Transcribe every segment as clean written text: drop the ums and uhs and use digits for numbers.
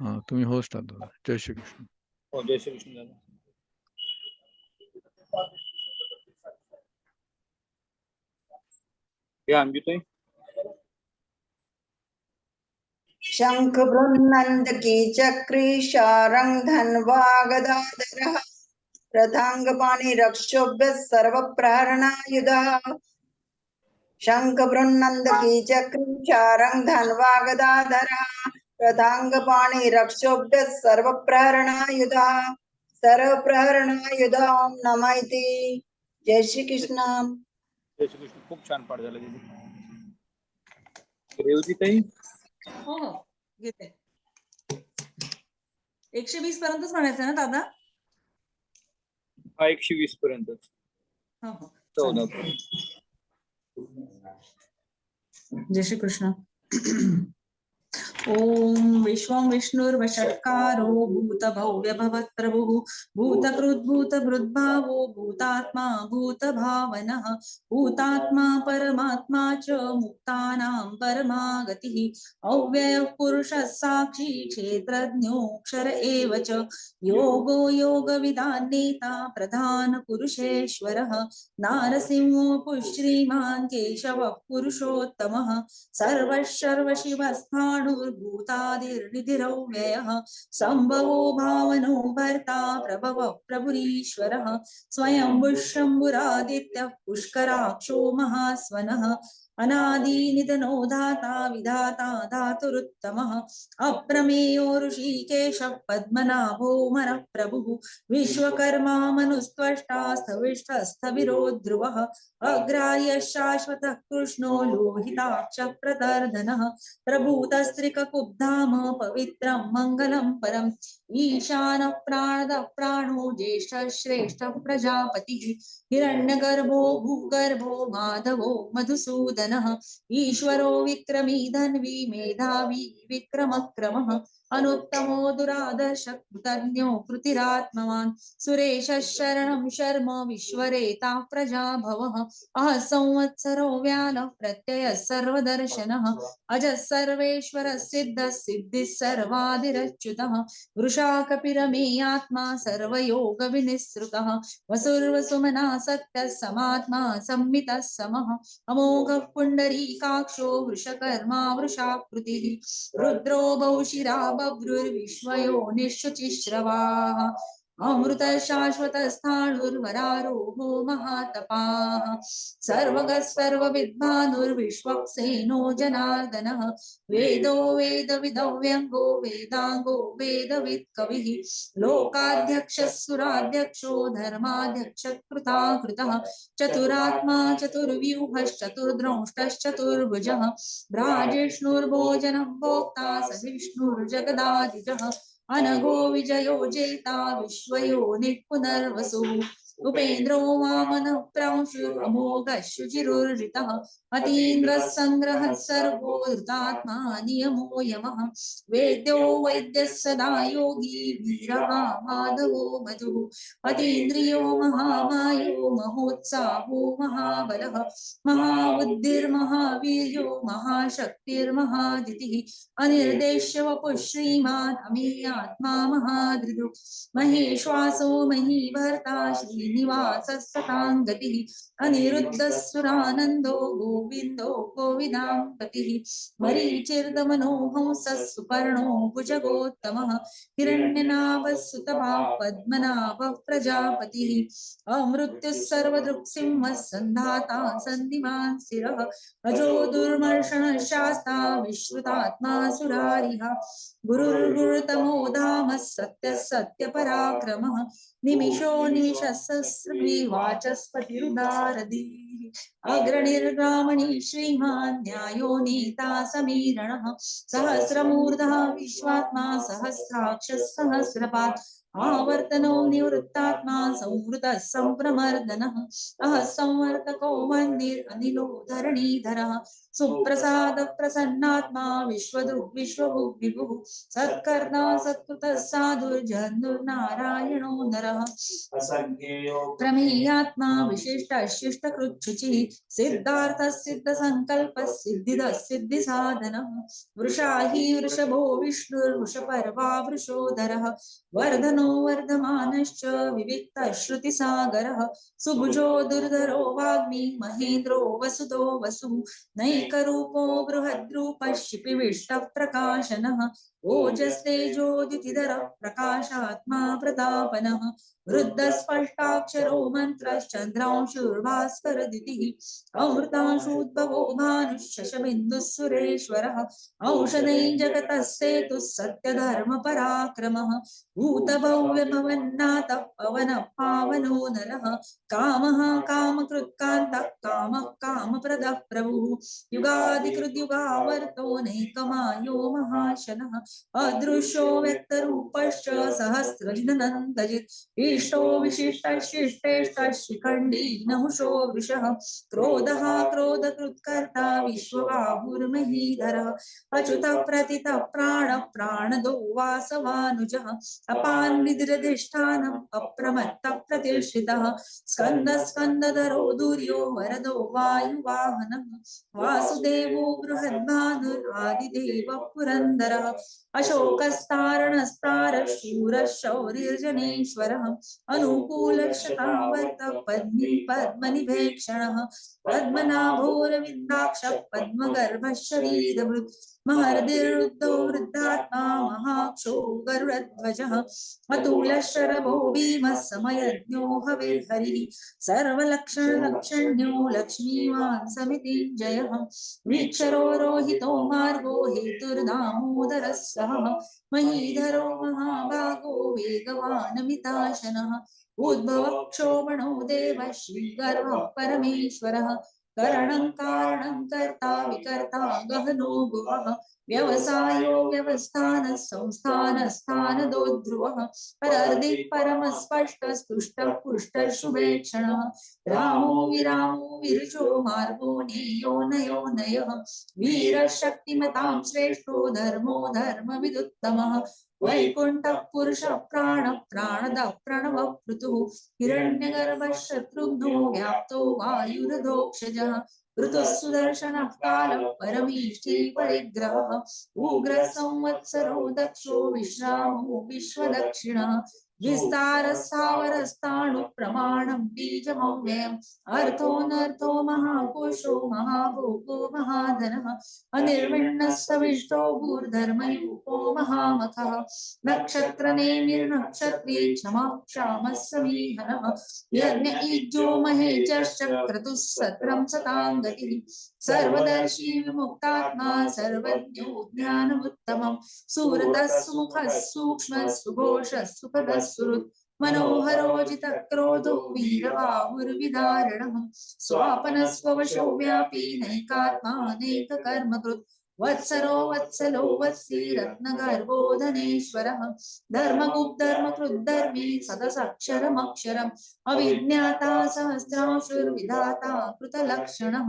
हा, तुम्ही होस्ट आहात दादा. जय श्री कृष्ण. हो, जय श्री कृष्ण दादा. अंबिताई. शंख बृन्नंद की चक्री शारंग धन्वा गदाधरः रथांगपाणि रक्षोभ्य सर्व प्रहरणायुधा. शंख बृन्नंद की चक्री शारंग धन्वा गदाधरः रथांगपाणि रक्षोभ्य सर्व प्रहरणायुधा. सर्व प्रहरणायुधा. ओम नमः इति. जय श्री कृष्ण. जय श्री कृष्ण. खूप छान पाठ झाला दीदी. रेवतीताई. हो हो घेते. 120 पर्यंतच म्हणायचं ना दादा? हा, 120 पर्यंतच. हो हो. 14. जय श्री कृष्ण. ओम विश्वं विष्णुर्वषट्कारो भूतभव्य भवत्प्रभुः भूतकृद्भूतभृद्भावो भूतात्मा भूतभावनः भूतात्मा परमात्मा च मुक्तानां परमा गतिः अव्ययः पुरुषः साक्षी क्षेत्रज्ञोऽक्षर एव च योगो योगविदां नेता प्रधान पुरुषेश्वरः नारसिंहो श्रीमान् केशवः पुरुषोत्तमः सर्वशर्वशिवस्थाणुर्भूतादिर्निधिरव्ययः सम्भवो भावनो भर्ता प्रभवः प्रभुरीश्वरः स्वयंभुः शम्भुरादित्यः पुष्कराक्षो महास्वनः अनादिनिधनो धाता विधाता धातुरुत्तमः अप्रमेयो ऋषिकेशः पद्मनाभो मरः प्रभुः विश्वकर्मा मनुस्त्वष्टा स्थविष्ठस्थविरो ध्रुवः अग्राह्य शाश्वतः कृष्णो लोहिताक्ष प्रतर्धनः प्रभूतस्त्रिककुब्धाम पवित्रं मङ्गलं परम् ईशानः प्राणदः प्राणो ज्येष्ठः श्रेष्ठः प्रजापतिः हिरण्यगर्भो भूगर्भो माधवो मधुसूदनः ईश्वरो विक्रमी धन्वी मेधावी विक्रमक्रमः अनुत्तमो दुरादर्शः कृतज्ञो कृतिरात्मवान् सुरेशः शरणं शर्म विश्वरेता प्रजाभवः अह संवत्सरो व्यालः प्रत्ययः सर्वदर्शनः अजः सर्वेश्वरः सिद्धः सिद्धिः सर्वादिरच्युतः वृषा कपिरमेयात्मा सर्वयोगविनिःसृतः वसुर्वसुमना सत्यः समात्मा संमितः समः अमोघः पुण्डरीकाक्षो वृषकर्मा वृषाकृतिः रुद्रो बहुशिरा बभ्रुर्विश्वयो निःशुचिश्रवाः अमृत शाश्वत स्थाणुर्वरारोहो महातपाः सर्वगः सर्वविद्वानुर्विश्वक्सेनो जनार्दनः वेदो वेदविदव्यङ्गो वेदाङ्गो वेदवित् कविः लोकाध्यक्षः सुराध्यक्षो धर्माध्यक्षकृता कृतः चतुरात्मा चतुर्व्यूहश्चतुर्द्रंष्टश्चतुर्भुजः भ्राजिष्णुर्भोजनं भोक्ता सहिष्णुर्जगदादिजः अनघो विजयो जेता विश्वयो निःपुनर्वसुः उपेन्द्रो वामनः प्रांशुरमोघः शुचिरुर्जितः अतीन्द्रः सङ्ग्रहः सर्वो धृतात्मा नियमो यमः वेद्यो वैद्यः सदा योगी वीरः माधवो मधुः अतीन्द्रियो महामायो महोत्साहो महाबलः महाबुद्धिर्महावीर्यो महाशक्तिर्महादितिः अनिर्देश्य वपुः श्रीमान् अमेयात्मा महादृदु महेश्वासो महीभर्ता श्रीनिवासः सतां गतिः अनिरुद्धः सुरानन्दो गोविन्दो गोविदां पतिः मरीचिर्दमनो हंसः सुपर्णो भुजगोत्तमः हिरण्यनाभः सुतपा पद्मनाभः प्रजापतिः अमृत्युः सर्वदृक्सिंहः सन्धाता सन्धिमान् स्थिरः अजो दुर्मर्षणः शास्ता विश्रुतात्मा सुरारिः गुरुर्गुरुतमो धामः सत्यः सत्यपराक्रमः निमिषो निमिषस्सस्त्रीवाचस्पतिरुदारधीः अग्रणिर्ग्रामणि श्रीमान् न्यायो नीता समीरणः सहस्रमूर्धः विश्वात्मा सहस्राक्षः सहस्रपात् आवर्तनो निवृत्तात्मा संवृतः संप्रमर्दनः अह संवर्तको वह्निर् अनिलो धरणीधरः सुप्रसाद प्रसन्नात्मा विश्वदुः विश्वभुः विभुः सत्कर्ता सत्कृतः साधुर्जन्नुर्नारायणो नरः प्रमेयात्मा विशिष्ट शिष्टकृच्छुचिः सिद्धार्थः सिद्धसङ्कल्पः सिद्धिदः सिद्धिसाधनः वृषा हि वृषभो विष्णुर्वृषपर्वा वृषोधरः वर्धनो वर्धमानश्च विविक्तः श्रुतिसागरः सुभुजो दुर्धरो वाग्मी महेन्द्रो वसुदो वसुः नैकरूपो बृहद्रूपः शिपिविष्टः प्रकाशनः ओजस्तेजोदितिधरः प्रकाशात्मा प्रतापनः वृद्धस्पष्टाक्षरो मन्त्रश्चन्द्रांशुर्भास्करदितिः अमृतांशुद्भवो भानुः सुरेश्वरः औषधै जगतः सेतुः सत्यधर्मपराक्रमः भूतभव्यभवन्नाथः पवनः पावनो नरः कामः कामकृत्कान्तः कामः कामप्रदः प्रभुः युगादिकृद्युगावर्तो नैकमायो महाशनः अदृश्यो व्यक्तरूपश्च सहस्रजिनन्दजित् इष्टो विशिष्टशिष्टेष्टः शिखण्डी नहुषो वृषः क्रोधः क्रोधकृत्कर्ता विश्वबाहुर्महीधरः अच्युतः प्रतितः प्राणः प्राणदो वासवानुजः अपान्निधिरधिष्ठानम् अप्रमत्तः प्रतिष्ठितः स्कन्दः स्कन्दधरो दूर्यो वरदो वायुवाहनः वासुदेवो बृहद्भानुरादिदेवः पुरन्दरः अशोकस्तारणस्तारः शूरः शौर्यजनेश्वरः अनुकूलशतावर्तः पद्मी पद्मनिभेक्षणः पद्मनाभोरविन्दाक्षः पद्मगर्भः शरीरभृत् महर्दिरुद्धो वृद्धात्मा महाक्षो गरुडध्वजः अतुलशरभो भीमः समयज्ञो हविर्हरिः सर्वलक्षणलक्षण्यो लक्ष्मीवान् समितिञ्जयः वीक्षरो रोहितो मार्गो हेतुर्दामोदरः सः महीधरो महाभागो वेगवानमिताशनः उद्भवक्षोभणो देवः श्रीगर्भः परमेश्वरः करणं कारणं कर्ता विकर्ता गहनो गुहः व्यवसायो व्यवस्थानः संस्थानस्थानदो ध्रुवः परर्दिः परमस्पष्टः स्पृष्टः पुष्टः शुभेक्षणः रामो विरामो विरुचो मार्गो नेयो नयो नयः वीरः शक्तिमतां श्रेष्ठो धर्मो धर्मविदुत्तमः वैकुण्ठः पुरुषः प्राणः प्राणदः प्रणवः पृथुः हिरण्यगर्भः शत्रुघ्नो व्याप्तो वायुरधोक्षजः ऋतुः सुदर्शनः कालः परमेष्ठी परिग्रहः उग्रः संवत्सरो दक्षो विश्रामो विश्वदक्षिणः विस्तारस्थावरस्थाणु प्रमाणं बीजमव्ययम् अर्थोऽनर्थो महाकोशो महाभोगो महाधनः अनिर्विण्णस्तविष्टो भूर्धर्मयूपो महामखः नक्षत्रनेमिर्नक्षत्री क्षमः क्षामः समीहनः यज्ञ इज्जो महेजश्च क्रतुः सत्रं सतां गतिः सर्वदर्शी विमुक्तात्मा सर्वज्ञो ज्ञानमुत्तमम् सुहृतः सुमुखः सूक्ष्मः सुघोषः सुखदः सुहृत् मनोहरोजितः क्रोधो वीरबाहुर्विदारणः स्वापनस्ववशो व्यापी नैकात्मानैककर्मकृत् वत्सरो वत्सलो वत्सी रत्नगर्भो धनेश्वरः धर्मगुप्धर्मकृद्धर्मी सदसक्षरमक्षरम् अविज्ञाता सहस्रांशुर्विधाता कृतलक्षणः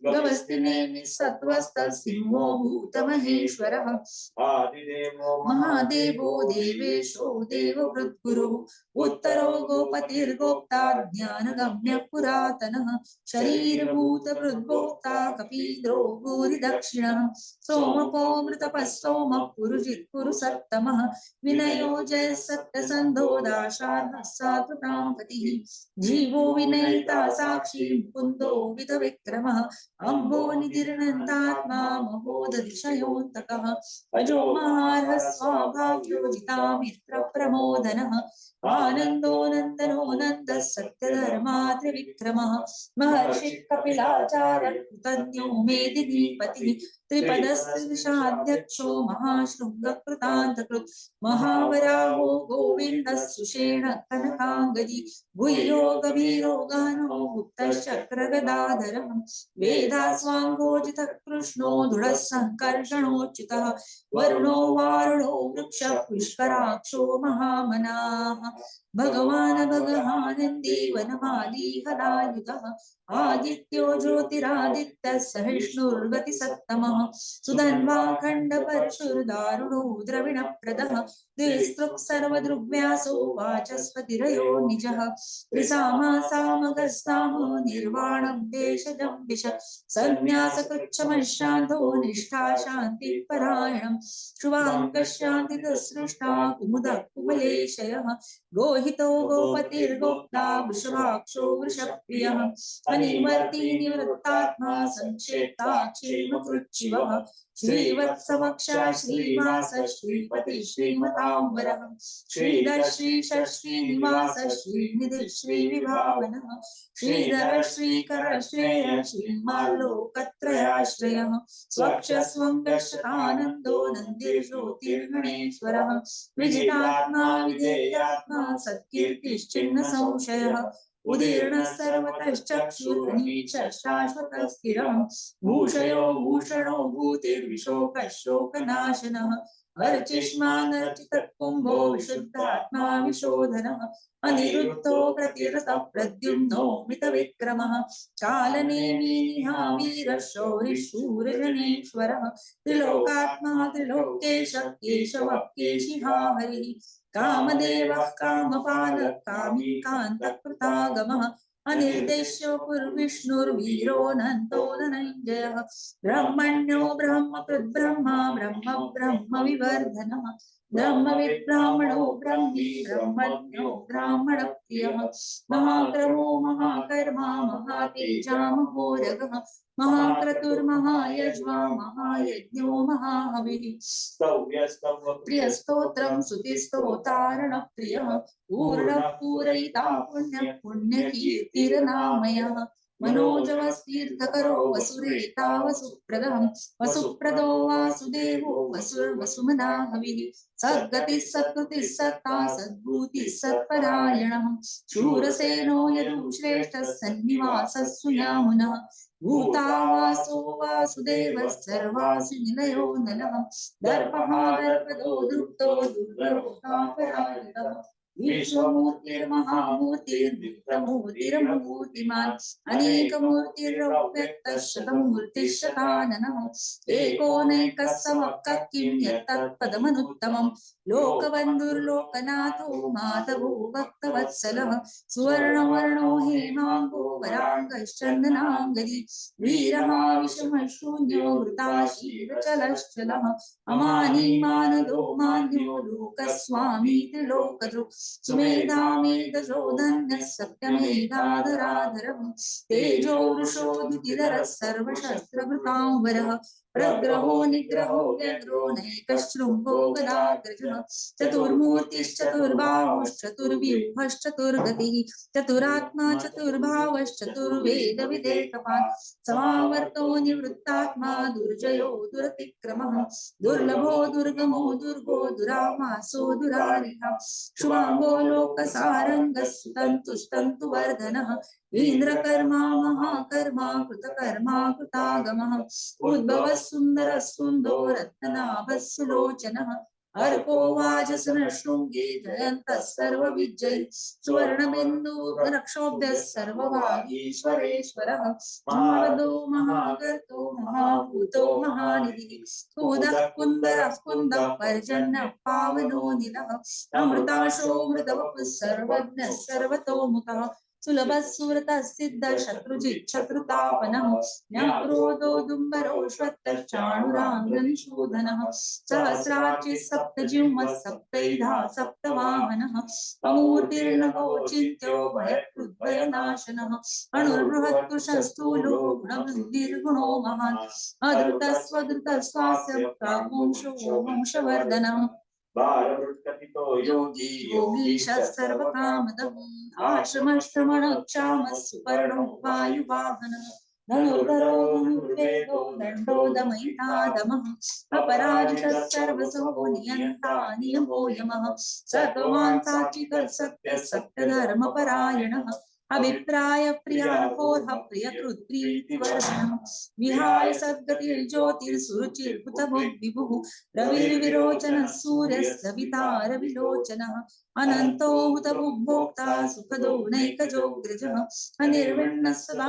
गवस्तिनेमि सत्त्वस्तः सिंहो भूतमहेश्वरः महादेवो देवेशो देववृद्गुरुः उत्तरो गोपतिर्गोप्ता ज्ञानगम्य पुरातनः शरीरभूतभृद्भोक्ता कपीन्द्रो भूरिदक्षिणः सोमको मृतपः सोमः पुरुजित् पुरुषत्तमः विनयो जय सत्यसन्धो दाशार्हः सात्वतां पतिः जीवो विनयिता साक्षी मुकुन्दो वितविक्रमः अम्बो निधिर्नन्दात्मा महोदधिशयोऽन्तकः अजो महार्हः स्वाभाव्योजितामित्रप्रमोदनः आनन्दो नन्दनो नन्दः सत्यधर्मा त्रिविक्रमः महर्षि कपिलाचार्य कृतज्ञो मेदिनीपतिः त्रिपदस्त्रिदिशाध्यक्षो महाशृङ्गकृतान्तकृत् महावराहो गोविन्दः सुषेण कनकाङ्गदी भूयो गभीरो गहनो गुप्तश्चक्रगदाधरः वेदास्वाङ्गोजितः कृष्णो दृढः सङ्कर्षणोच्युतः वरुणो वारुणो वृक्षः पुष्कराक्षो महामनाः भगवान् भगवानन्दी वनमाली हलायुधः आदित्यो ज्योतिरादित्यः सहिष्णुर्गतिसत्तमः सुधन्वाखण्ड परशुर्दारुणो द्रविणप्रदः द्विस्तृक् सर्वदृग्व्यासो वाचस्पतिरयो निजः त्रिसामा सामगस्सामो निर्वाणं देशजं विश संन्यासकृच्छमशान्तो निष्ठा शान्तिपरायणं शुभाङ्गशान्तिदसृष्टा कुमुदः कुमलेशयः गोहितो गोपतिर्गोप्ता वृषभाक्षो वृषप्रियः अनिवर्ती निवृत्तात्मा संक्षेप्ता क्षेमकृच्छिवः श्रीवत्सवक्षा श्रीवास श्रीपति श्रीमताम्बरः श्रीधर श्रीश श्रीनिवास श्रीनिधि श्रीविभावनः श्रीधर श्रीकर श्रेय श्रीमाल्लोकत्रयाश्रयः स्वक्षस्वङ्गशतानन्दो नन्दिर्ज्योतिर्गणेश्वरः विजितात्मा विधेयात्मा सत्कीर्तिश्चिन्न संशयः उदीर्ण सर्वतश्चक्षुर्नीच शाश्वतः स्थिरः भूषयो भूषणो भूतिर्विशोकशोकनाशनः अर्चिष्मानर्चितः कुम्भो विशुद्धात्मा विशोधनः अनिरुद्धो प्रतिरतः प्रद्युम्नो मितविक्रमः कालनेमी निहावीरः शौरिशूरजनेश्वरः त्रिलोकात्मा त्रिलोकेश केशवः केशिहा हरिः कामदेवः कामपालः कामी कान्तकृतागमः अनिर्देश्यो पुर्विष्णुर्वीरो धनञ्जयः ब्रह्मण्यो ब्रह्मकृद्ब्रह्मा ब्रह्म ब्रह्म विवर्धनः ब्रह्मविद् ब्राह्मणो ब्रह्मी ब्रह्मज्ञो ब्राह्मणप्रियः महाक्रमो महाकर्मा महातेजा महोरगः महाक्रतुर्महायज्वा महायज्ञो महाहविः प्रियस्तोत्रं स्तुतिस्तोतारणप्रियः पूर्णः पूरयिता पुण्यः पुण्यकीर्तिरनामयः मनोजवस्तीर्थकरो वसुरेता वसुप्रदः वसुप्रदो वासुदेवो वसुर्वसुमना हविः सद्गतिः सत्कृतिः सत्ता सद्भूतिः सत्परायणः शूरसेनो यदुश्रेष्ठः सन्निवासः सुयामुनः भूतावासो वासुदेवः सर्वासु निलयो नलः दर्पः दर्पदो दृप्तो दुर्गरोतापरायणः विश्वमूर्तिर्महामूर्तिर्विप्रमूर्तिरमूर्तिमान् अनेकमूर्तिरव्यक्तः शतमूर्तिः एकोनैकः समः किं यत्तत्पदमनुत्तमं लोकबन्धुर्लोकनाथो माधवो भक्तवत्सलः सुवर्णवर्णो हेमाङ्गो वराङ्गश्चन्दनाङ्गदी वीरः विषमशून्यो वृताशीलचलश्चलः अमानी मानदो मान्यो लोकस्वामी त्रिलोकदृक् सुमेधा मेधजो धन्यः सत्यमेधाधराधरः तेजो वृषो द्युतिधरः सर्वशस्त्रभृतांबरः प्रग्रहो निग्रहो व्यग्रो नैकशृङ्गो गदाग्रजः चतुर्मूर्तिश्चतुर्बाहुश्चतुर्व्यूहश्चतुर्गतिः चतुरात्मा चतुर्भावश्चतुर्वेदविदेकपान् समावर्तो निवृत्तात्मा दुर्जयो दुरतिक्रमः दुर्लभो दुर्गमो दुर्गो दुरामासो दुरारिः शुभाङ्गो लोकसारङ्गः सुतन्तुस्तन्तुवर्धनः इन्द्रकर्मा महाकर्मा कृतकर्मा कृतागमः उद्भवः सुन्दरः सुन्दो रत्ननाभः सुलोचनः अर्को वाजसनशृङ्गी जयन्तः सर्वविजयी सुवर्णबिन्दुरक्षोभ्यः सर्वभागीश्वरेश्वरः महावदो महागर्तो महाभूतो महानिधिः सुदः कुन्दरः कुन्दः पर्जन्यः पावनो निलः अमृताशो मृतवपुः सर्वज्ञः सर्वतोमुखः सुलभः सुव्रतः सिद्धः शत्रुजित् शत्रुतापनः न्याक्रोधो दुम्बरो श्वत्तश्चाणुराङ्गनिशोधनः सहस्रार्चिः सप्तजिह्वः सप्तैधा सप्तवाहनः अमूर्तिर्नभो चिन्त्यो भयकृद्भयनाशनः अणुर्बृहत्कृशस्थूलो गुणवृद्धिर्गुणो महान् अधृतस्वधृतस्वास्य प्राग्वंशो वंशवर्धनः योगी योगीशः सर्वकामदः आश्रमश्रमणक्षामः सुपर्णो वायुवाहनः धनुर्धरो धनुर्वेदो दण्डो दमयितादमः अपराजितः सर्वसहो नियन्ता नियमो यमः सत्त्ववान् सात्विकः सत्यः सत्यधर्मपरायणः अभिप्राय प्रियाहोर्ह प्रियकृत् प्रीतिवर्धनः विहाय सद्गतिर्ज्योतिर्सुरुचिर्भुतभुग्विभुः रविर्विरोचनः सूर्यः विलोचनः अनन्तो हुतभुग्भोक्ता सुखदो नैकजोऽग्रजः अनिर्विण्णः सदा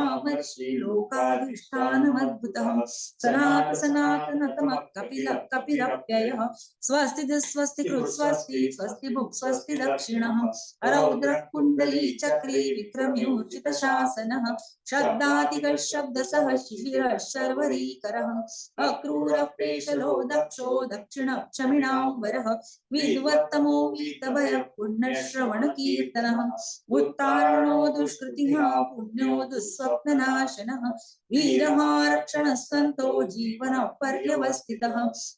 लोकाधिष्ठानमद्भुतः सनातनतमः कपिलप्ययः स्वस्ति स्वस्ति कृत् स्वस्ति स्वस्ति भुक् स्वस्ति दक्षिणः अरौद्रः कुण्डली चक्री विक्रम्योचितशासनः शब्दातिकः शब्दसः शिशिरः शर्वरीकरः अक्रूरः पेशलो दक्षो दक्षिणक्षमिणाम्बरः विद्वत्तमो वीतभयः पुण्यश्रवणकीर्तनः उत्तारणो दुष्कृतिः पुण्यो दुःस्वप्ननाशनः वीरः रक्षणस्तन्तो जीवनपर्यवस्थितः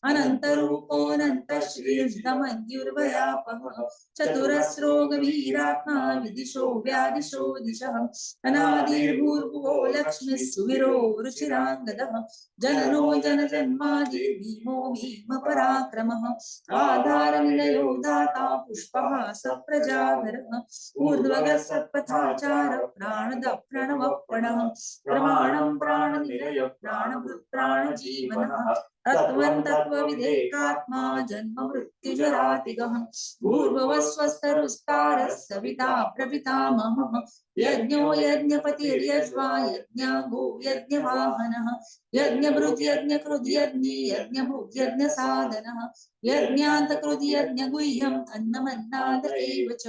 अनन्तरूपोऽनन्तश्रीर्दमद्युर्भयापहः चतुरस्रो गभीरात्मा विदिशो व्यादिशो दिशः अनादिर्भूर्भुवो लक्ष्मीः सुवीरो रुचिराङ्गदः जननो जनजन्मादिर्भीमो भीमपराक्रमः आधारनिलयो दाता पुष्पः सप्रजागरः ऊर्ध्वगः सत्पथाचार प्राणद प्रणवप्रणः प्रमाणं प्राणनिलय प्राणभृत् प्राणजीवनः तत्त्वं तत्त्वविदेकात्मा जन्म मृत्युजरातिगः भूर्भुवः स्वस्तरुस्तारः सविता प्रपितामहः यज्ञो यज्ञपतिर्यज्वा यज्ञागो यज्ञवाहनः यज्ञभृत् यज्ञकृत् यज्ञे यज्ञभुक् यज्ञसाधनः यज्ञान्तकृत् यज्ञगुह्यम् अन्नमन्नाद एव च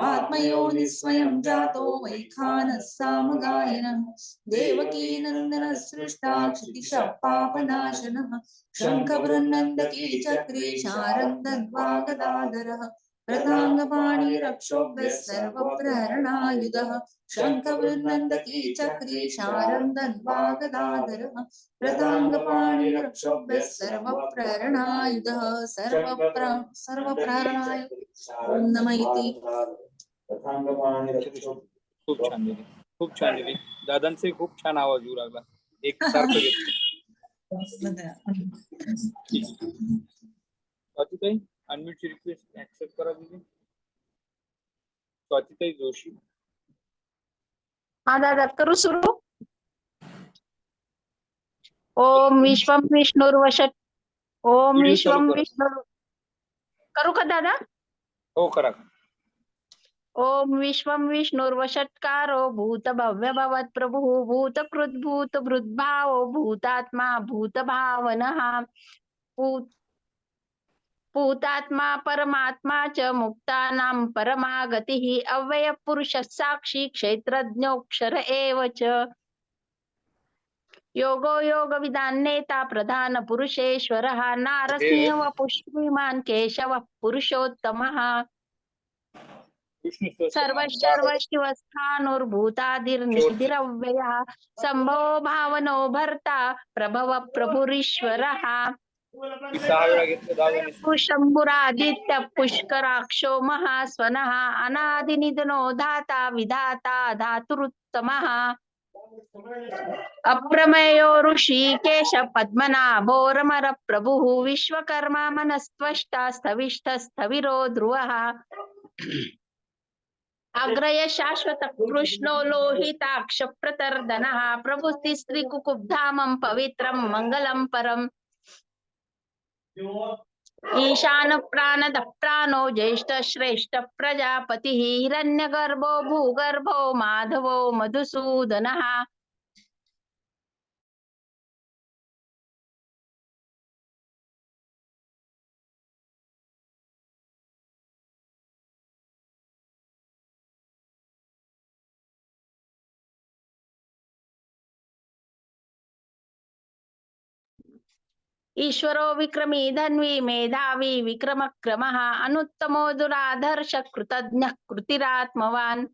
आत्मयोनिः स्वयं जातो वैखानः सामगायनः देवकी नन्दनः सृष्टा क्षितिशः पापनाशनः शङ्खबृन्नन्दकी चक्रे शारङ्गध्वा गदाधरः प्रथाङ्गपाणिरक्षोभ्यः सर्वप्रहरणायुधः शङ्खबृन्नन्दकी चक्रे शारङ्गध्वा गदाधरः प्रथाङ्गपाणिरक्षोभ्यः सर्वप्रहरणायुधः सर्वप्रहरणायुधः ओम नमः इति. खूप छान दिली, खूप छान दिली. दादांचे खूप छान आवाज येऊ लागला एक सारखं घेतलं. स्वातीताई अनम्यूटची रिक्वेस्ट ऍक्सेप्ट करा दीदी. स्वातीताई जोशी. हा दादा करू सुरू. ओम विश्वम विष्णुर्वशत. ओम व्हिडिओ विश्वम चालू करा. विष्णु. करू का दादा? हो करा. ओम विश्वम विष्णुर्वषट्कारो भूत भव्य भवत् प्रभुः भूतकृत भूतभृद्भावो भूतात्मा भूतभावनः भूतात्मा परमात्मा च मुक्तानां परमा गतिः अव्यय पुरुषः साक्षी क्षेत्रज्ञोऽक्षर एव च योगो योगविदां नेता प्रधान पुरुषेश्वरः नारसिंह वपुश्रीमान् केशवः पुरुषोत्तमः सर्वशिवस्थानुर्भूतादिर्निधिरव्ययः संभो भावनो भर्ता प्रभव प्रभुरीश्वरः शंभुरादित्य पुष्कराक्षो महास्वनः अनादिनिधनो धाता विधाता धातुरुत्तमः अप्रमेयो ऋषिकेश पद्मनाभो रमर प्रभुः विश्वकर्मा मनस्त्वष्टा स्थविष्ठस्थविरो ध्रुवः अग्रय शाश्वत कृष्णो लोहिताक्ष प्रतर्दनः प्रभुस्ति स्त्रीकुकुब्धामं पवित्रं मंगलं परम् ईशान प्राणद प्राणो ज्येष्ठ श्रेष्ठ प्रजापतिः हिरण्यगर्भो भूगर्भो माधवो मधुसूदनः ईश्वरो विक्रमी धन्वी मेधावी विक्रमक्रमः अनुत्तमो दुराधर्ष कृतज्ञः कृतिरात्मवान्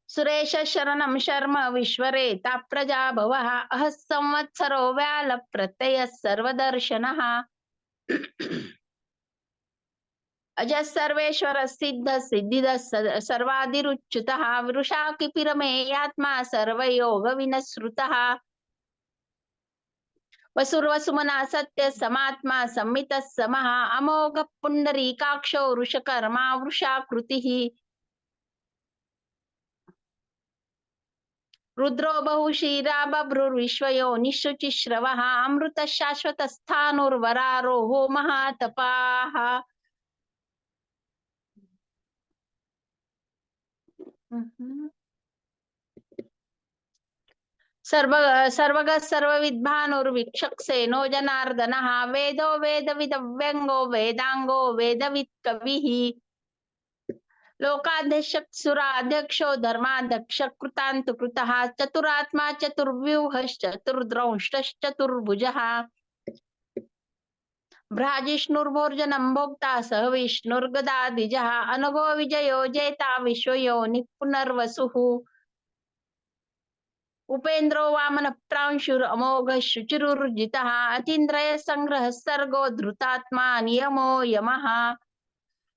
सुरेश शरणं शर्म विश्वरेता प्रजा भवः अह संवत्सरो व्याल प्रत्ययः सर्वदर्शनः अजः सर्वेश्वर सिद्ध सिद्धिद सर्वादिरुच्युतः वृषाकिपिरमेयात्मा सर्वयोग विनश्रुतः वसुर्वसुमना सत्य समात्मा संमितः समः अमोघ पुंडरीकाक्षो वृषकर्मा वृषाकृतिः रुद्रो बहुशीरा बभ्रुर्विश्वयोनिशुचिश्रवः अमृत शाश्वत स्थानुर्वरारोहो महातपाः सर्वगः सर्वविद्भानुर्विक्षक्सेनो जनार्दनः वेदो वेदविदव्यङ्गो वेदाङ्गो वेदवित् कविः लोकाध्यक्षुराध्यक्षो धर्माध्यक्ष कृतान्तु कृतः चतुरात्मा चतुर्व्यूहश्चतुर्द्रंष्टश्चतुर्भुजः भ्राजिष्णुर्भोर्जनं भोक्ता सह विष्णुर्गदाधिजः अनघो विजयो जेता विश्वयोनिः पुनर्वसुः उपेन्द्रो वामन प्रांशुर अमोघ शुचिरुर्जितः अतीन्द्रय संग्रह सर्गो धृतात्मा नियमो यमः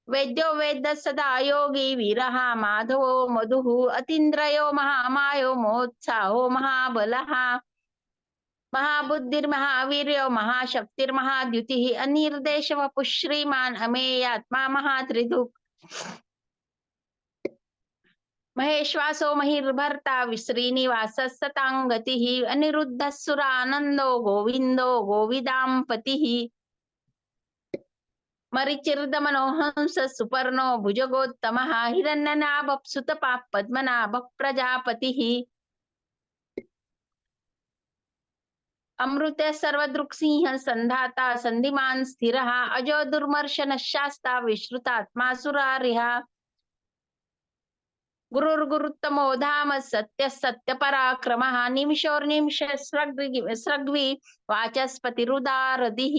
वेद्यो वेद सदा योगी वीरः माधवो मधुः अतीन्द्रयो महामायो मोत्साहो महाबलः महाबुद्धिर्महावीर्यो महाशक्तिर्महाद्युतिः अनिर्देश वपुः श्रीमान् अमेयात्मा महात्रिदुक् महेश्वासो महिर्भर्ता श्रीनिवासः सताङ्गतिः अनिरुद्धः सुरानन्दो गोविन्दो गोविदाम्पतिः मरिचिर्दमनो हंस सुपर्णो भुजगोत्तमः हिरण्यनाभः सुतपाः पद्मनाभः प्रजापतिः अमृत सर्वदृक्सिंह संधाता सन्धिमान् स्थिरः अजो दुर्मर्शन शास्ता विश्रुतात्मा सुरारिः गुरुर्गुरुत्तमो धाम सत्य सत्य पराक्रमः निमिषोर्निमिष स्रग्वी वाचस्पतिरुदारदिः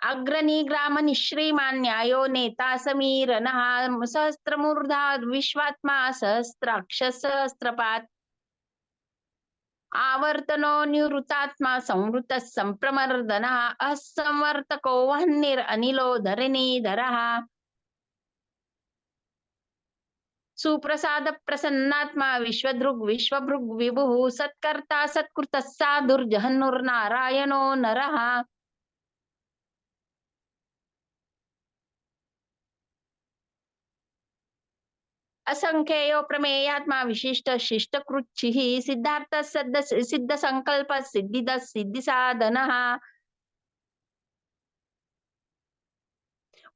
अग्रणी ग्राम निश्रीमान् न्यायो नेता समीरनः सहस्त्रमूर्धा विश्वात्मा सहस्राक्ष सहस्त्रपात् आवर्तनो निवृतात्मा संवृतः संप्रमर्दनः असंवर्तको वह्निरनिलो धरणीधरः सुप्रसाद प्रसन्नात्मा विश्वदृग् विश्वभृग् विभुः सत्कर्ता सत्कृतः साधुर्जहन्नुर्नारायणो नरः असंख्येयो प्रमेयात्मा विशिष्ट शिष्टकृच्छिः सिद्धार्थ सिद्ध संकल्प सिद्धिद सिद्धिसाधनः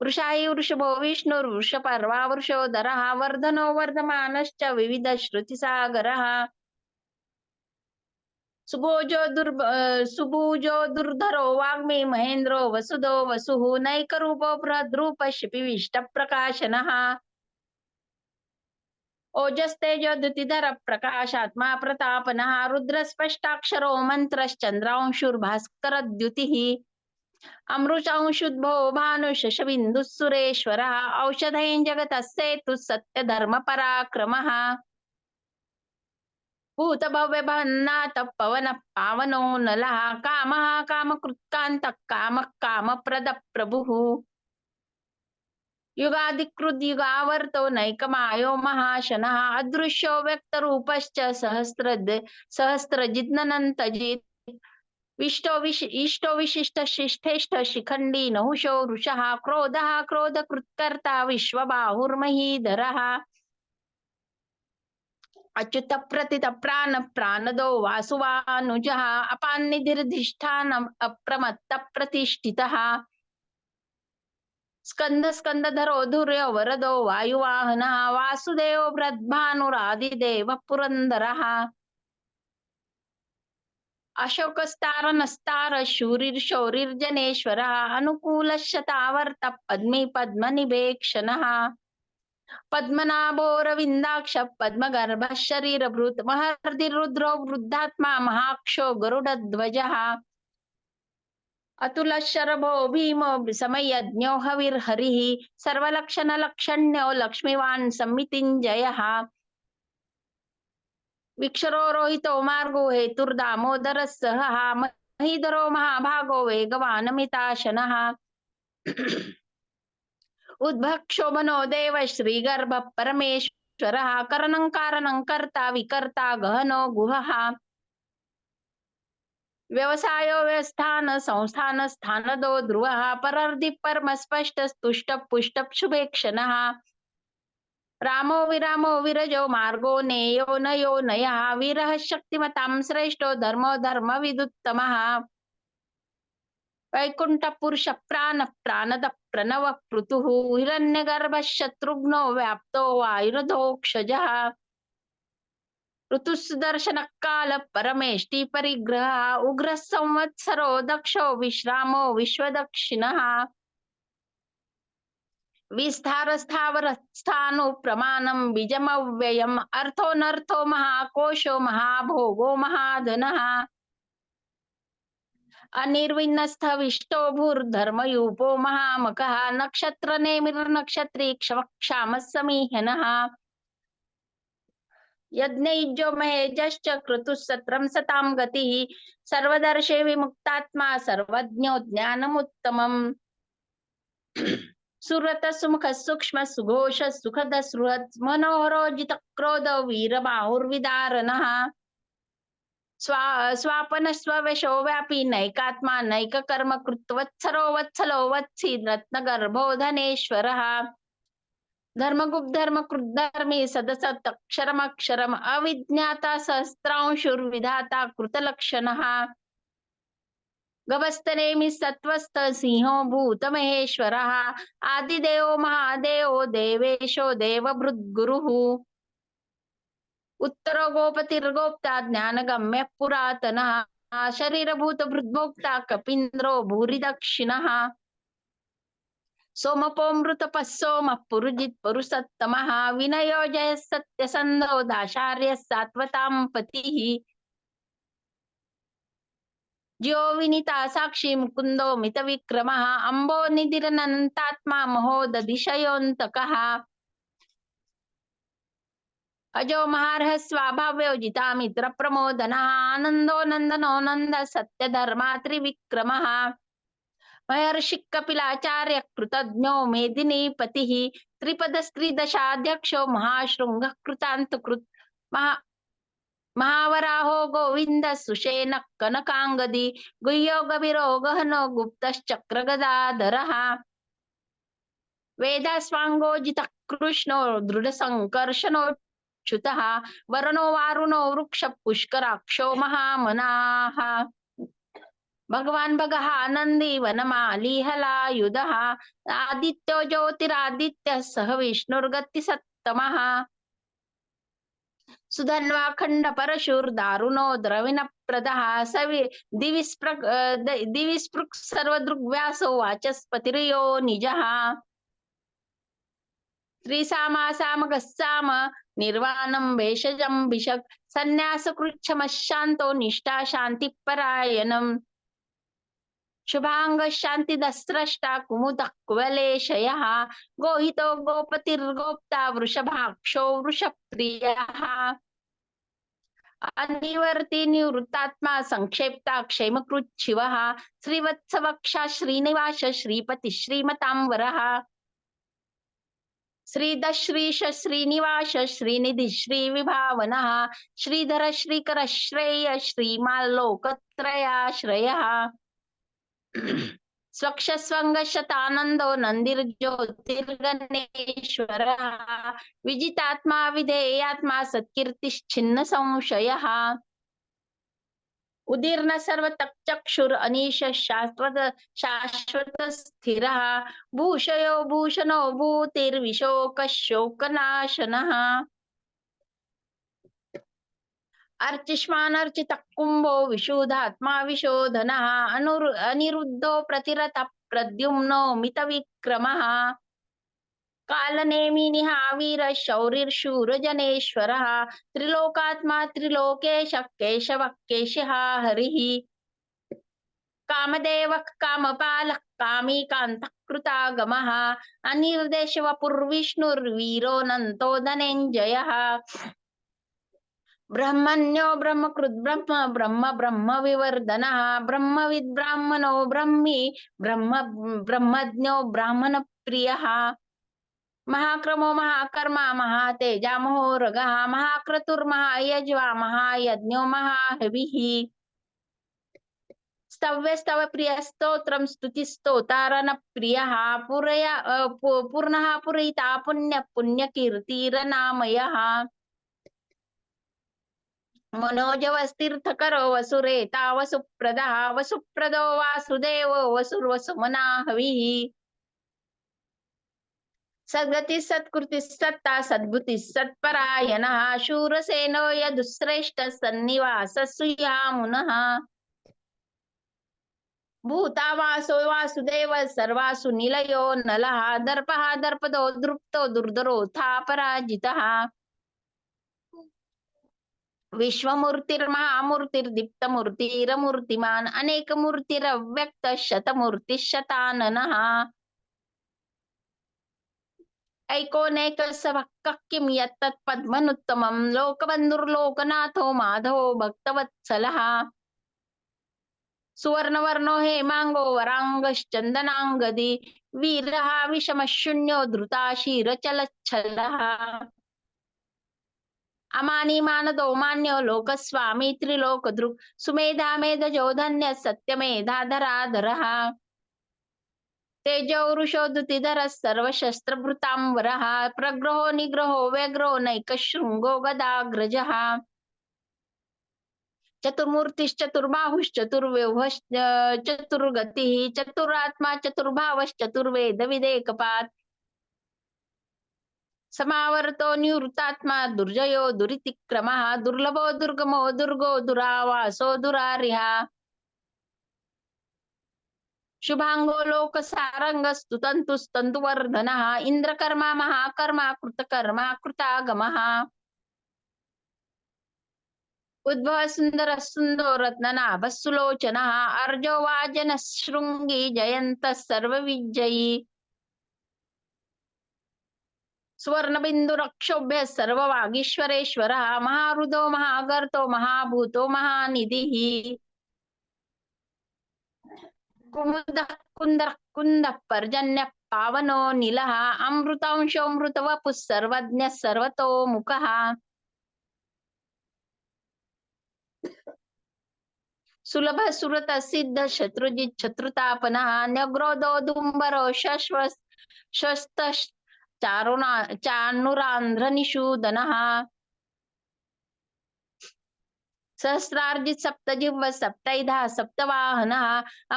वृषाहि वृषभो विष्णुर्वृषपर्वा वृषोदरः वर्धनो वर्धमानश्च विविध श्रुतिसागरः सुभुजो दुर्धरो वाग्मी महेन्द्रो वसुदो वसुः नैकरूपो बृहद्रूपशिपिविष्ट प्रकाशनः ओजस्तेजो द्युतिधर प्रकाशात्मा प्रतापनः रुद्रस्पष्टाक्षरो मन्त्रश्चन्द्रांशुर्भास्करद्युतिः अमृतांशुद्भो भानुशशबिन्दुः सुरेश्वरः औषधेन जगतः सेतुः सत्यधर्मपराक्रमः भूतभव्यभन्नाथः पवनः पावनो नलः कामः कामकृत्कान्तः कामः कामप्रदः प्रभुः युगादिकृद्युगावर्तो नैकमायो महाशनः अदृश्यो व्यक्तरूपश्च सहस्रजिद्नन्तजित् इष्टो विशिष्ट शिष्ठेष्ठ शिखण्डी नहुषो वृषः क्रोधः क्रोधकृत्कर्ता विश्वबाहुर्महीधरः अच्युत प्रतित प्राण प्राणदो वासुवानुजः अपान्निधिर्धिष्ठानम् अप्रमत्त प्रतिष्ठितः स्कंद स्कंदधरो धुर्यो वरदो वायुवाहनः वासुदेवो बृहद्भानुरादिदेवः पुरन्दरः अशोकस्तारनस्तार शूरिर्शौरिर्जनेश्वरः अनुकूलशतावर्त पद्मी पद्मनिभेक्षणः पद्मनाभोरविन्दाक्ष पद्मगर्भः शरीरभृत् महर्दिरुद्रो वृद्धात्मा महाक्षो गरुडध्वजः अतुलशरभो भीमो समयज्ञो हविर्हरिः सर्वलक्षणलक्षण्यो लक्ष्मीवान् सम्मितिञ्जयः विक्षरो रोहितो मार्गो हेतुर्दामोदरः सहः महीधरो महाभागो वेगवान् मिताशनः उद्भक्षोभनो देव श्रीगर्भ परमेश्वरः करणं कारणं कर्ता विकर्ता गहनो गुहः व्यवसायो व्यवस्थान संस्थान स्थानदो ध्रुवः परर्धि परम स्पष्ट स्तुष्ट पुष्ट शुभेक्षणः रामो विरामो विरजो मार्गो नेयो नयो नयः वीरः शक्तिमतां श्रेष्ठो धर्मो धर्म विदुत्तमः वैकुंठ पुरुष प्राण प्राणद प्रणव पृथुः हिरण्यगर्भ शत्रुघ्नो व्याप्तो वायुरधोक्षजः ऋतुसुदर्शन काल परमेष्टि परिग्रह उग्र संवत्सरो दक्षो विश्रामो विश्वदक्षिणः विस्तार स्थावर स्थानु प्रमाणं बीजमव्ययम् अर्थोनर्थो महाकोशो महाभोगो महाधनः अनिर्विन्नस्थ विष्टो भूर्धर्मयूपो महामकः नक्षत्र नेमिर्नक्षत्री क्षमक्षामः समीहनः यज्ञैज्यो महेजश्च क्रतुः सतां गतिः सर्वदर्शे विमुक्तात्मा सर्वज्ञो ज्ञानमुत्तमम् सुरत सुमुख सूक्ष्म सुघोष सुखद सुहृत् मनोहरोजित क्रोध वीरबाहुर्विदारणः स्वापन स्ववशो व्यापी नैकात्मा नैक कर्म कृत्वत्सरो वत्सलो वत्सी रत्नगर्भो धनेश्वरः धर्मगुप्त धर्म कृद्धर्मी सदसत् अक्षरमक्षरम् अविज्ञाता सहस्रांशुर्विधाता कृतलक्षणः गभस्तनेमि सत्वस्थ सिंहो भूत महेश्वरः आदिदेवो महादेवो देवेशो देवभृद्गुरुः उत्तरो गोपतिर्गोप्ता ज्ञानगम्य पुरातनः शरीरभूत भृद्भोक्ता कपीन्द्रो भूरि दक्षिणः सोमपोमृतपः सोमः पुरुजित् पुरुषोत्तमः विनयो जयः सत्यसन्धो दाशार्यः सात्वतां पतिः ज्यो विनीता साक्षी मुकुंदो मित विक्रमः अम्बो निधिरनन्तात्मा महोदधिशयोऽन्तकः अजो महारः स्वाभाव्यो जितामित्र प्रमोदनः आनन्दो नन्दनो नन्द सत्य धर्मा त्रिविक्रमः महर्षि कपिलाचार्य कृतज्ञो मेदिनीपतिः त्रिपद स्त्रीदशाध्यक्षो महाशृंगः कृतान्तकृत् महावराहो गोविंद सुषेण कनकांगदी गुह्यो गभीरो गहनो गुप्तश्चक्र गदाधरः वेदास्वांगोजित कृष्णो दृढ संकर्षणोच्युतः वरुणो वारुणो वृक्ष पुष्कराक्षो महामनाः भगवान भगः आनंदी वनमालिहलायुधः आदित्यो ज्योतिरादित्य सह विष्णुर्गतिसत्तमः सुधन्वाखंड परशुर दारुणो द्रविण प्रदः सवि दिविस्पृक् सर्वदृग्व्यासो वाचस्पतिर्यो निजः त्रिसामासामगस्साम निर्वाणं भेषजं भिषक् सन्न्यासकृच्छमशान्तो निष्ठा शान्तिपरायणम् शुभांग शान्तिदस्रष्टा कुमुदः कुवलेशयः गोहितो गोपतिर्गोप्ता वृषभाक्षो वृषप्रियः अनिवर्ति निवृत्तात्मा संक्षेप्ता क्षेमकृच्छिवः श्रीवत्सवक्षा श्रीनिवास श्रीपति श्रीमतांवरः श्रीदश्रीश श्रीनिवास श्रीनिधि श्रीविभावनः श्रीधर श्रीकर श्रेय श्रीमाल्लोकत्रयाश्रयः स्वक्षस्वंग शतानंदो नंदिर्ज्योतिर्गणेश्वरः विजितात्मा विधेयात्मा सत्कीर्तिश्छिन्न संशयः उदीर्ण सर्वतक्षुर अनीश शाश्वत स्थिरः भूषयो भूषणो भूतिर्विशोक शोकनाशनः अर्चिष्मान अर्चित कुंभो विशुद्धात्मा विशोधनः अनिरुद्धो प्रतिरथ प्रद्युम्नो मित विक्रमः कालनेमि निहावीर शौरिर्शूर जनेश्वरः त्रिलोकात्मा त्रिलोकेश केशव केशः हरिः कामदेव कामपालः कामी कान्तः कृतागमः अनिर्देश वपुर्विष्णुर्वीरो नन्तो धनेञ्जयः ब्रह्मण्यो ब्रह्मकृत ब्रह्म ब्रह्म ब्रह्म विवर्धनः ब्रह्मविद् ब्राह्मणो ब्रह्मी ब्रह्म ब्रह्मज्ञो ब्राह्मण प्रियः महाक्रमो महाकर्मा महातेजा महोरगः महाक्रतुर्महायज्वा महायज्ञो महाहविः स्तव्य स्तव प्रिय स्तोत्रम स्तुति स्तोतारन प्रियः पूर्णः पुरहिता पुण्य पुण्य कीर्तिरनामयः मनोजवस्तीर्थकरो वसुरेता वसुप्रदः वसुप्रदो वासुदेवो वसुर्वसुमना हविः सद्गति सत्कृति सत्ता सद्भुति सत्परायणः शूरसेनो यदुश्रेष्ठ सन्निवास सुयामुनः भूतावासो वासुदेव सर्वासु निलयो नलः दर्पः दर्पदो दृप्तो दुर्धरोऽथा पराजितः विश्वमूर्तिर्महामूर्तिर्दीप्तमूर्तिरमूर्तिमान् अनेकमूर्तिरव्यक्त शतमूर्तिशताननः ऐकोनेकसभक्कः किं यत्तत्पद्मनुत्तमं लोकबन्धुर्लोकनाथो माधवो भक्तवत्सलः सुवर्णवर्णो हेमांगो वरांगश्चन्दनांगदी वीरः विषमशून्यो धृताशीरचलच्छलः अमानी मानदो मान्यो लोकस्वामी त्रिलोकदृक् सुमेधा मेधजो धन्य सत्यमेधाधराधरः तेजो वृषो दुतिधरः सर्वशस्त्रभृतांवरः प्रग्रहो निग्रहो व्यग्रो नैकशृङ्गो गदाग्रजः चतुर्मूर्तिश्चतुर्बाहुश्चतुर्व्यूहश्च चतुर्गतिः चतुरात्मा चतुर्भावश्चतुर्वेद विदेकपात् समावर्तो निवृत्तात्मा दुर्जयो दुरितिक्रमः दुर्लभो दुर्गमो दुर्गो दुरावासो दुरारिः शुभांगो लोकसारंगस्तुतन्तुस्तन्तुवर्धनः इंद्रकर्मा महाकर्मा कृतकर्मा कृतागमः उद्भव सुंदर सुंदो रत्ननाभ सुलोचनः अर्जो वाजन शृंगी जयंत सर्वविजयी स्वर्ण रक्षोभ्य सर्ववागीश्वरेश्वरः महारुदो महागर्तो महाभूतो महानिधिः कुमुदः कुन्दः कुन्दः पर्जन्यः पावनो नीलः अमृतांशोऽमृतवपुः सर्वज्ञः सर्वतोमुखः सुलभ सुरत सिद्ध शत्रुजित शत्रुतापनः न्यग्रोदोदुम्बरो शस्वस्त चानुरांध्रनिषूदनः सहस्रार्जित सप्तजिह्व सप्तैधा सप्तवाहनः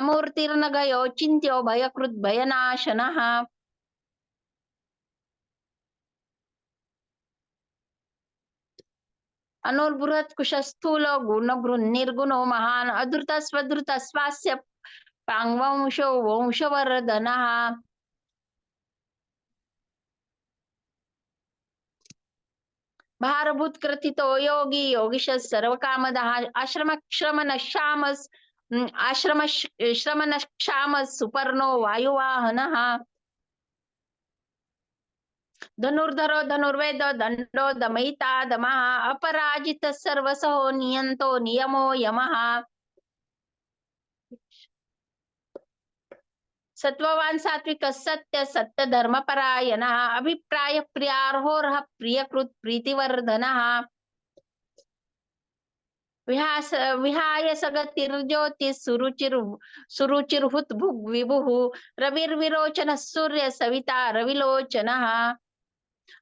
अमूर्तिर्नगयो चिन्त्यो भयकृत् भयनाशनः अनुर्बृहत् कुशस्थूलो गुणबृन्निर्गुणो महान् अधृत स्वधृत स्वास्य प्राङ्वंशो वंशवर्धनः भारभूत कृतितो योगी योगिश सर्वकामदः आश्रम श्रमण क्षाम सुपर्णो वायुवाहनः धनुर्धरो धनुर्वेदो दंडो दमयिता दमः अपराजित सर्वसहो नियंतो नियमो यमः सत्ववान सात्विक सत्य सत्य धर्म परायणः अभिप्राय प्रियार्होरः प्रियकृत प्रीतिवर्धनः विहाय सगतिर्ज्योति सुरुचिर्हुत भुग् विभुः रविर्विरोचन सूर्य सविता रविलोचनः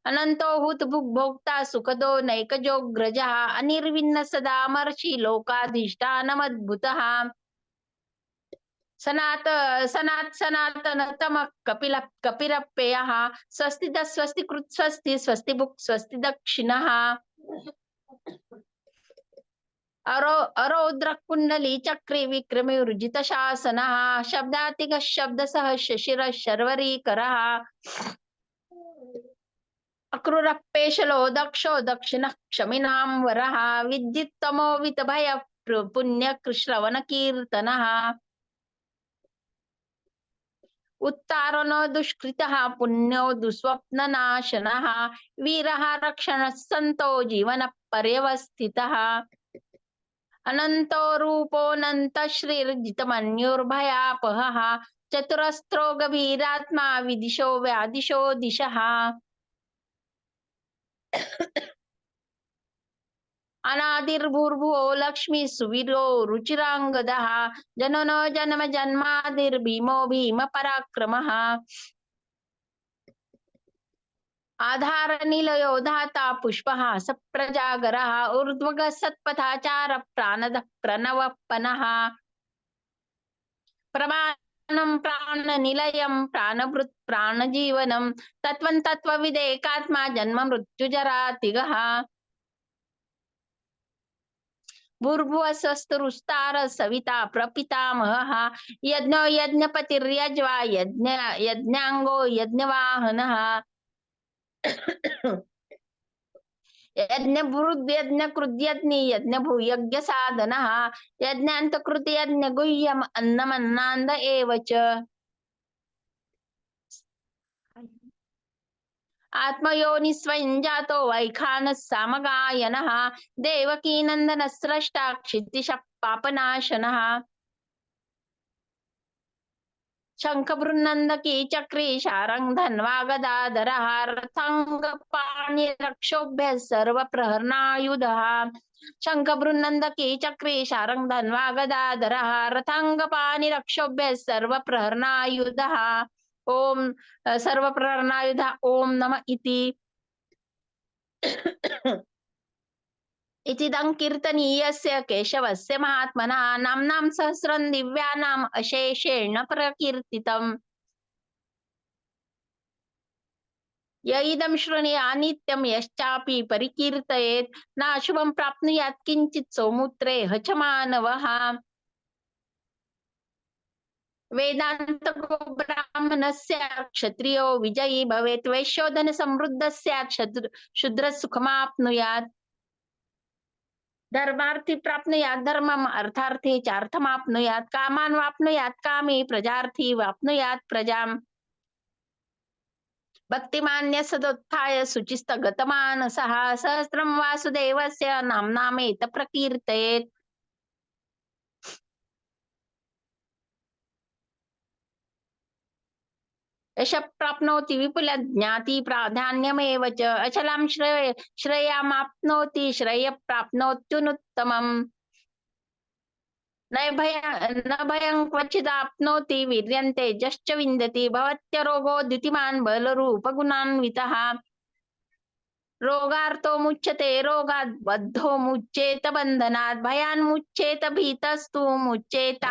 अनंतो हुत भुग् भोक्ता सुखदो नैकजोग्रजः अनिर्विन्न सदामर्षि लोकाधिष्ठानमद्भुतः सनातन तम कपिल कपिरप्ययः स्वस्ति स्वस्ति कृत स्वस्ति स्वस्ति भुक् स्वस्ति दक्षिणः अरौद्र कुंडली चक्री विक्रमी ऊर्जित शासनः शब्दातिग शब्द सह शिशिर शर्वरीकरः अक्रूरपेशलो दक्षो दक्षिण क्षमिनां वरः विद्युत्तमो वितभय पुण्य श्रवण कीर्तनः उत्तारण दुष्कृतः पुण्यो दुःस्वप्ननाशनः वीरः रक्षणः सन्तो जीवन पर्यवस्थितः अनंतो रूपोऽनंत श्रीर्जितमन्युर्भयापहः चतुरस्रो गभीरात्मा विदिशो व्यादिशो दिशः अनादिर्भूर्भुवो लक्ष्मी सुवीरो रुचिरांगदः जननो जन्म जन्मादिर्भीमो भीम पराक्रमः आधार निलयो धाता पुष्पः सप्रजागरः ऊर्ध्वगः सत्पथाचार प्राणदः प्रणवपनः प्रमाणं प्राणनिलयं प्राणभृत् प्राणजीवनं तत्त्वं तत्त्वविदेकात्मा जन्म मृत्युजरातिगः भूर्भुवस्वस्तुरुस्तार सविता प्रपितामहः यज्ञो यज्ञपतिर्यज्वा यज्ञांगो यज्ञवाहनः यज्ञभृद्यज्ञकृद्यज्ञि यज्ञभूयज्ञसाधनः यज्ञान्तकृति यज्ञगुह्यम् अन्नमन्नान्द एव च आत्मयोनिस्वयं जातो वैखानः सामगायनः देवकीनन्दनः स्रष्टा क्षितिशः पापनाशनः शङ्खभृन्नन्दकी चक्री शारङ्ग धन्वा गदाधरः रथाङ्गपाणिरक्षोभ्यः सर्वप्रहरणायुधः शङ्खभृन्नन्दकी चक्री शारङ्ग धन्वा गदाधरः रथाङ्गपाणिरक्षोभ्यः सर्वप्रहरणायुधः ओम सर्वप्रहरणायुध ओम नम इति इतिदं कीर्तनीयस्य केशवस्य महात्मनः नाम्नां सहस्रं दिव्यानाम् अशेषेण प्रकीर्तितम् य इदं शृणुयात् नित्यं यश्चापि परिकीर्तयेत् नाशुभं प्राप्नुयात् किञ्चित् सौमुत्रे च मानवः वेदान्तको ब्राह्मणस्य क्षत्रियो विजयी भवेत् वैश्यो धन समृद्धस्य शूद्रः सुखमाप्नुयात् धर्मार्थी प्राप्नुयात् धर्मम् अर्थार्थी चार्थमाप्नुयात् कामान् वाप्नुयात् कामी प्रजार्थी वाप्नुयात् प्रजाम् भक्तिमान्य सदोत्थाय शुचिस्तगतमानसः सहस्रं वासुदेवस्य नाम्नामेत प्रकीर्तयेत् यश प्राप्नोति विपुल ज्ञाति प्राधान्यमेव च अचलं श्रेयमाप्नोति श्रेय प्राप्नोत्युत्तमम् न भयं क्वचिदाप्नोति वीर्यं तेजश्च विन्दति भवत्यरोगो द्युतिमान् बलरूपगुणान्वितः रोगार्तो मुच्यते रोगात् बद्धो मुच्येत बन्धनात् भयान् मुच्येत भीतस्तु मुच्येत